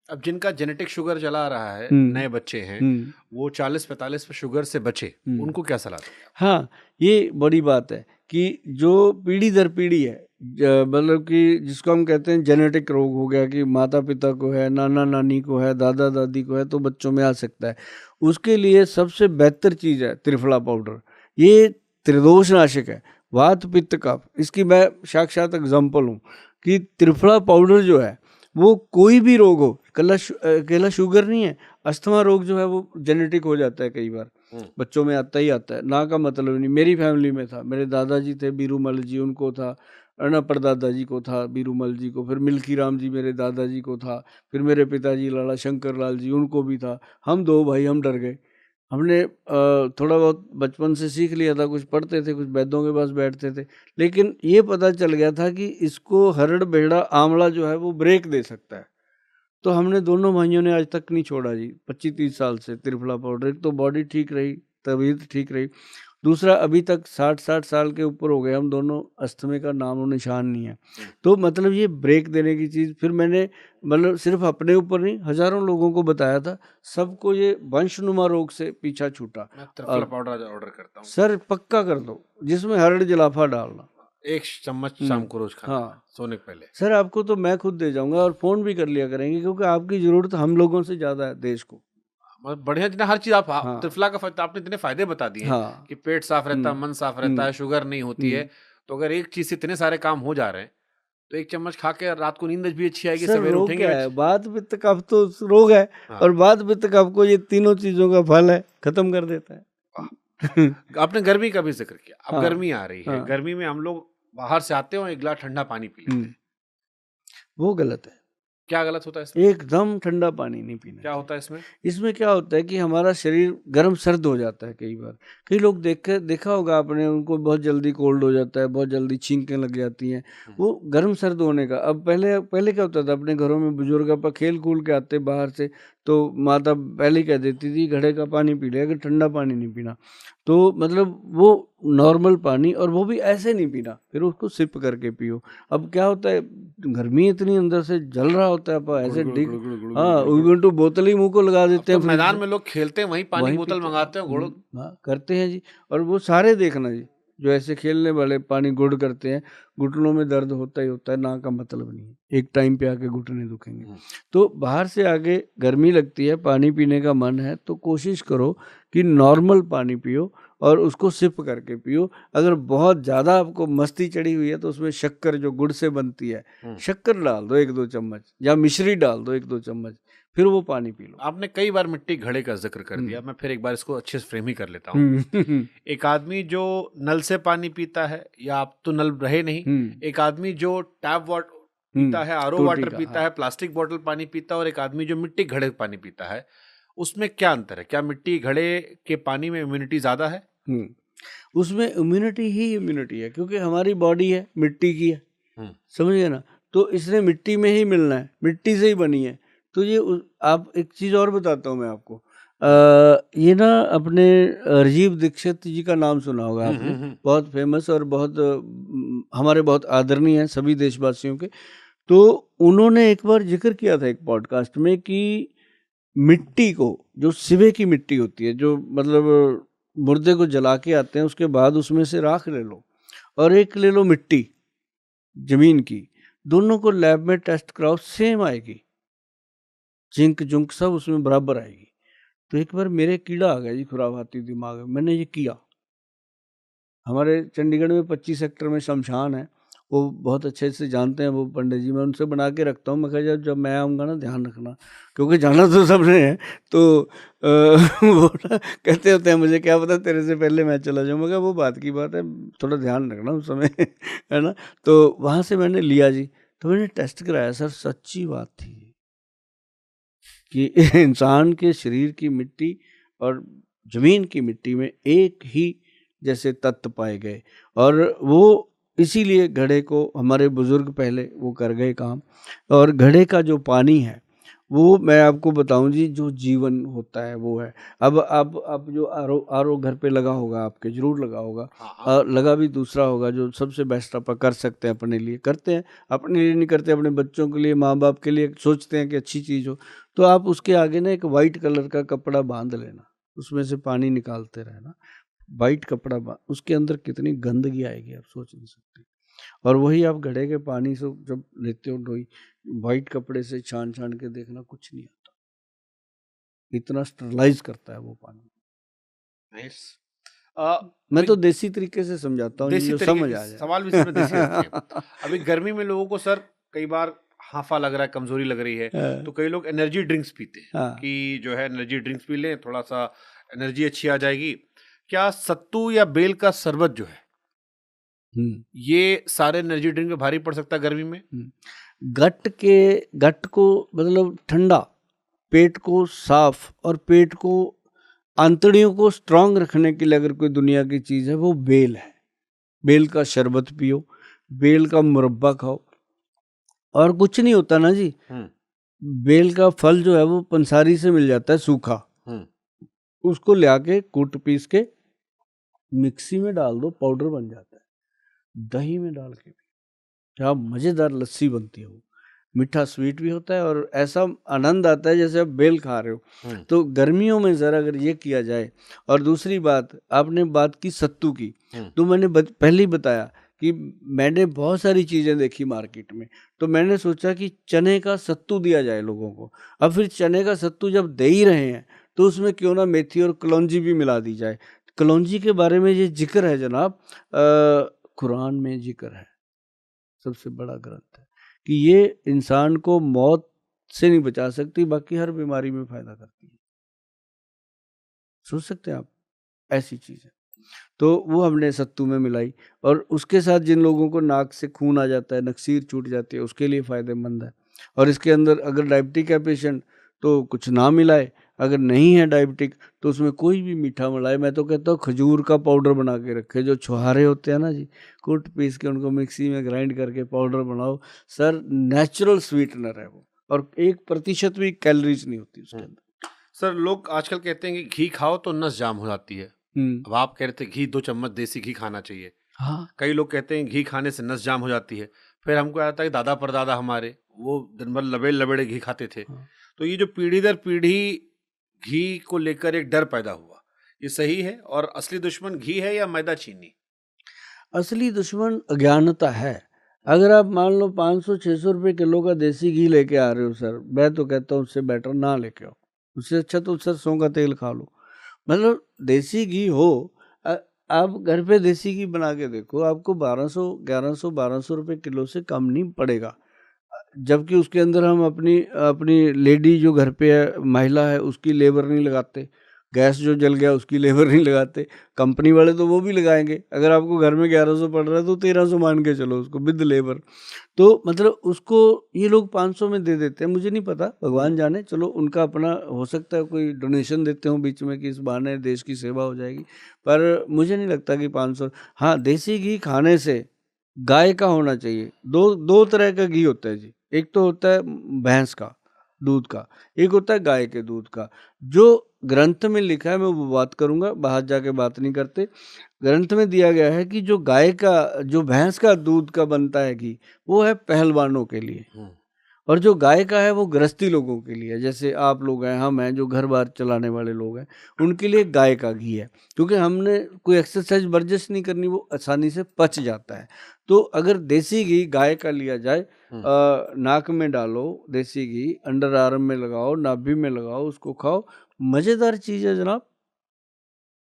अब जिनका genetic sugar चला आ रहा है, नए बच्चे हैं, वो 40-45 पे शुगर से बचे, उनको क्या सलाह दोगे? हाँ, ये बड़ी बात है कि जो पीढ़ी दर पीढ़ी है, मतलब कि जिसको हम कहते हैं जेनेटिक रोग हो गया कि माता पिता को है, नाना नानी को है, दादा दादी को है, तो बच्चों में आ सकता है। उसके लिए सबसे बेहतर चीज़ है त्रिफला पाउडर। ये त्रिदोष नाशक है, वात पित्त कफ। इसकी मैं साक्षात एग्जाम्पल हूँ कि त्रिफला पाउडर जो है वो कोई भी रोग हो, अकेला शुगर नहीं है, अस्थमा रोग जो है वो जेनेटिक हो जाता है कई बार, बच्चों में आता ही आता है, ना का मतलब नहीं। मेरी फैमिली में था, मेरे दादाजी थे बीरूमल जी, उनको था, अना परदादा जी को था बीरूमल जी को, फिर मिल्की राम जी मेरे दादाजी को था, फिर मेरे पिताजी लाला शंकर लाल जी उनको भी था। हम दो भाई हम डर गए। हमने थोड़ा बहुत बचपन से सीख लिया था, कुछ पढ़ते थे, कुछ वैद्यों के पास बैठते थे, लेकिन ये पता चल गया था कि इसको हरड़ बेड़ा आंवला जो है वो ब्रेक दे सकता है। तो हमने दोनों भाइयों ने आज तक नहीं छोड़ा जी, 25-30 साल से त्रिफला पाउडर। एक तो बॉडी ठीक रही, तबीयत ठीक रही, दूसरा अभी तक 60-60 साल के ऊपर हो गए हम दोनों, अस्थमे का नामो निशान नहीं है। तो मतलब ये ब्रेक देने की चीज़, फिर मैंने मतलब सिर्फ अपने ऊपर नहीं हज़ारों लोगों को बताया था, सबको ये वंशनुमा रोग से पीछा छूटा। मैं त्रिफला पाउडर आज ऑर्डर करता हूँ। सर पक्का कर दो, जिसमें हरड़ जलाफा डालना, 1 चम्मच शाम को रोज खाना, हाँ सोने के पहले। सर आपको तो मैं खुद दे जाऊंगा, और फ़ोन भी कर लिया करेंगे, क्योंकि आपकी ज़रूरत हम लोगों से ज़्यादा है देश को। मतलब बढ़िया, जितना हर चीज आप हाँ त्रिफला का आपने इतने फायदे बता दिए हैं हाँ कि पेट साफ रहता है, मन साफ रहता है, शुगर नहीं होती है। तो अगर एक चीज से इतने सारे काम हो जा रहे हैं, तो 1 चम्मच खा के रात को नींद भी अच्छी आएगी, सर सवेरे रोग उठेंगे क्या भी है, अच्छे। वात पित्त कफ तो रोग है, हाँ। और वात पित्त कफ को ये तीनों चीजों का फल है, खत्म कर देता है। आपने गर्मी का भी जिक्र किया, अब हाँ गर्मी आ रही है, हाँ गर्मी में हम लोग बाहर से आते हो 1 गिलास ठंडा पानी पी लेते हैं। वो गलत है, क्या गलत होता है इसमें? एकदम ठंडा पानी नहीं पीना क्या चाहिए। होता है इसमें? इसमें क्या होता है कि हमारा शरीर गर्म सर्द हो जाता है कई बार। कई लोग देखा होगा आपने, उनको बहुत जल्दी कोल्ड हो जाता है, बहुत जल्दी छींकें लग जाती हैं, वो गर्म सर्द होने का। अब पहले पहले क्या होता था, अपने घरों में बुजुर्ग अपन खेल कूद के आते बाहर से, तो माता पहले ही कह देती थी घड़े का पानी पी ले, अगर ठंडा पानी नहीं पीना। तो मतलब वो नॉर्मल पानी, और वो भी ऐसे नहीं पीना, फिर उसको सिप करके पियो। अब क्या होता है, गर्मी इतनी अंदर से जल रहा होता है, अपन ऐसे डिग, हाँ उल्टू बोतल ही मुंह को लगा अब देते तो हैं फ्रिज मैदान से, में लोग खेलते हैं, वहीं पानी की वहीं बोतल पीते मंगाते हैं, घोड़ो। हाँ करते हैं जी। और वो सारे देखना जी, जो ऐसे खेलने वाले पानी गुड़ करते हैं, घुटनों में दर्द होता ही होता है, ना का मतलब नहीं है, एक टाइम पे आके घुटने दुखेंगे। तो बाहर से आगे गर्मी लगती है, पानी पीने का मन है, तो कोशिश करो कि नॉर्मल पानी पियो, और उसको सिप करके पियो। अगर बहुत ज़्यादा आपको मस्ती चढ़ी हुई है, तो उसमें शक्कर जो गुड़ से बनती है, शक्कर डाल दो 1-2 चम्मच, या मिश्री डाल दो 1-2 चम्मच, फिर वो पानी पी लो। आपने कई बार मिट्टी घड़े का जिक्र कर दिया, मैं फिर एक बार इसको अच्छे से फ्रेम ही कर लेता हूँ। एक आदमी जो नल से पानी पीता है, या अब तो नल रहे नहीं, एक आदमी जो टैप वाटर पीता है, आरओ वाटर पीता है, प्लास्टिक बोतल पानी पीता है, और एक आदमी जो मिट्टी घड़े पानी पीता है, उसमें क्या अंतर है? क्या मिट्टी घड़े के पानी में इम्यूनिटी ज्यादा है? उसमें इम्यूनिटी ही इम्यूनिटी है, क्योंकि हमारी बॉडी है मिट्टी की है, समझ गए ना, तो इसने मिट्टी में ही मिलना है, मिट्टी से ही बनी है। तो ये आप एक चीज़ और बताता हूँ मैं आपको, ये ना अपने राजीव दीक्षित जी का नाम सुना होगा आपने, बहुत फेमस और बहुत हमारे बहुत आदरणीय हैं सभी देशवासियों के। तो उन्होंने एक बार जिक्र किया था एक पॉडकास्ट में कि मिट्टी को, जो सिवे की मिट्टी होती है, जो मतलब मुर्दे को जला के आते हैं, उसके बाद उसमें से राख ले लो, और एक ले लो मिट्टी जमीन की, दोनों को लैब में टेस्ट कराओ, सेम आएगी, जिंक जुंक सब उसमें बराबर आएगी। तो एक बार मेरे कीड़ा आ गया जी खुराफाती दिमाग में, मैंने ये किया। हमारे चंडीगढ़ में 25 सेक्टर में शमशान है, वो बहुत अच्छे से जानते हैं वो पंडित जी, मैं उनसे बना के रखता हूँ। मैं कहा जब मैं आऊँगा ना ध्यान रखना, क्योंकि जाना तो सबने है। तो वो ना कहते होते हैं मुझे क्या पता तेरे से पहले मैं चला जाऊँ। मैं कहा वो बात की बात है, थोड़ा ध्यान रखना उस समय है ना। तो वहाँ से मैंने लिया जी, तो मैंने टेस्ट कराया सर, सच्ची बात थी कि इंसान के शरीर की मिट्टी और जमीन की मिट्टी में एक ही जैसे तत्व पाए गए, और वो इसीलिए घड़े को हमारे बुजुर्ग पहले वो कर गए काम। और घड़े का जो पानी है वो मैं आपको बताऊं जी, जो जीवन होता है वो है। अब आप जो आर ओ घर पे लगा होगा, आपके जरूर लगा होगा। हाँ। लगा भी दूसरा होगा जो सबसे बेस्ट आप कर सकते हैं, अपने लिए करते हैं, अपने लिए नहीं करते, अपने बच्चों के लिए, माँ बाप के लिए सोचते हैं कि अच्छी चीज़ हो। तो आप उसके आगे ना एक वाइट कलर का कपड़ा बांध लेना, उसमें से पानी निकालते रहना। वाइट कपड़ा उसके अंदर कितनी गंदगी आएगी आप सोच नहीं सकते। और वही आप घड़े के पानी से जब लेते हो लोई, वाइट कपड़े से छान छान के देखना, कुछ नहीं आता, इतना स्टरलाइज करता है वो पानी। नाइस। मैं तो देसी तरीके से समझाता हूँ, देसी जो तरीके समझ की आ जाए। सवाल भी इसमें देसी रखते हैं। अभी गर्मी में लोगों को सर कई बार हाफा लग रहा है, कमजोरी लग रही है, तो कई लोग एनर्जी ड्रिंक्स पीते हैं हाँ। कि जो है एनर्जी ड्रिंक्स पी लें, थोड़ा सा एनर्जी अच्छी आ जाएगी। क्या सत्तू या बेल का शरबत जो है ये सारे एनर्जी ड्रिंक में भारी पड़ सकता है गर्मी में? गट को मतलब ठंडा, पेट को साफ और पेट को, आंतड़ियों को स्ट्रांग रखने के लिए अगर कोई दुनिया की चीज़ है वो बेल है। बेल का शरबत पियो, बेल का मुरब्बा खाओ, और कुछ नहीं होता ना जी। बेल का फल जो है वो पंसारी से मिल जाता है सूखा, उसको ले आके कूट पीस के मिक्सी में डाल दो, पाउडर बन जाता है। दही में डाल के क्या मज़ेदार लस्सी बनती है वो, मीठा स्वीट भी होता है और ऐसा आनंद आता है जैसे आप बेल खा रहे हो। तो गर्मियों में ज़रा अगर ये किया जाए। और दूसरी बात, आपने बात की सत्तू की, तो मैंने पहले ही बताया कि मैंने बहुत सारी चीज़ें देखी मार्केट में, तो मैंने सोचा कि चने का सत्तू दिया जाए लोगों को। अब फिर चने का सत्तू जब दे ही रहे हैं तो उसमें क्यों ना मेथी और कलौंजी भी मिला दी जाए। कलौंजी के बारे में ये जिक्र है जनाब, कुरान में जिक्र है, सबसे बड़ा ग्रंथ है, कि ये इंसान को मौत से नहीं बचा सकती, बाकी हर बीमारी में फायदा करती है। सोच सकते हैं आप, ऐसी चीज़ है। तो वो हमने सत्तू में मिलाई, और उसके साथ जिन लोगों को नाक से खून आ जाता है, नक्सीर छूट जाती है, उसके लिए फ़ायदेमंद है। और इसके अंदर अगर डायबिटिक है पेशेंट तो कुछ ना मिलाए, अगर नहीं है डायबिटिक तो उसमें कोई भी मीठा मिलाए। मैं तो कहता हूँ खजूर का पाउडर बना के रखे, जो छुहारे होते हैं ना जी, कूट पीस के उनको मिक्सी में ग्राइंड करके पाउडर बनाओ। सर नेचुरल स्वीटनर है वो, और 1% भी कैलोरीज नहीं होती उसके अंदर। सर लोग आजकल कहते हैं कि घी खाओ तो नस जाम हो जाती है। अब आप कह रहे थे घी 2 चम्मच देसी घी खाना चाहिए। हाँ, कई लोग कहते हैं घी खाने से नस जाम हो जाती है। फिर हमको आता है कि दादा परदादा हमारे वो दिन भर लबेड़ लबेड़े घी खाते थे। तो ये जो पीढ़ी दर पीढ़ी घी को लेकर एक डर पैदा हुआ, ये सही है? और असली दुश्मन घी है या मैदा चीनी? असली दुश्मन अज्ञानता है। अगर आप मान लो 500-600 रुपये किलो का देसी घी लेके आ रहे हो सर, मैं तो कहता हूँ उससे बेटर ना लेके आओ, उससे अच्छा तो सरसों का तेल खा लो। मतलब देसी घी हो, आप घर पे देसी घी बना के देखो, आपको 1200, 1100, 1200 रुपये किलो से कम नहीं पड़ेगा। जबकि उसके अंदर हम अपनी अपनी लेडी जो घर पे है, महिला है, उसकी लेबर नहीं लगाते, गैस जो जल गया उसकी लेबर नहीं लगाते। कंपनी वाले तो वो भी लगाएंगे। अगर आपको घर में 1100 पड़ रहा है तो 1300 मान के चलो उसको विद लेबर। तो मतलब उसको ये लोग 500 में दे देते हैं, मुझे नहीं पता, भगवान जाने। चलो उनका अपना हो सकता है, कोई डोनेशन देते हो बीच में कि इस बहाने देश की सेवा हो जाएगी, पर मुझे नहीं लगता कि 500। हाँ, देसी घी खाने से गाय का होना चाहिए। दो तरह का घी होता है जी, एक तो होता है भैंस का दूध का, एक होता है गाय के दूध का। जो ग्रंथ में लिखा है मैं वो बात करूंगा, बाहर जाके बात नहीं करते। ग्रंथ में दिया गया है कि जो गाय का, जो भैंस का दूध का बनता है घी, वो है पहलवानों के लिए, और जो गाय का है वो गृहस्थी लोगों के लिए, जैसे आप लोग हैं, हम हैं, जो घर बार चलाने वाले लोग हैं, उनके लिए गाय का घी है। क्योंकि हमने कोई एक्सरसाइज वर्जिश नहीं करनी, वो आसानी से पच जाता है। तो अगर देसी घी गाय का लिया जाए, नाक में डालो देसी घी, अंडर आर्म में लगाओ, नाभि में लगाओ, उसको खाओ, मज़ेदार चीज़ है जनाब।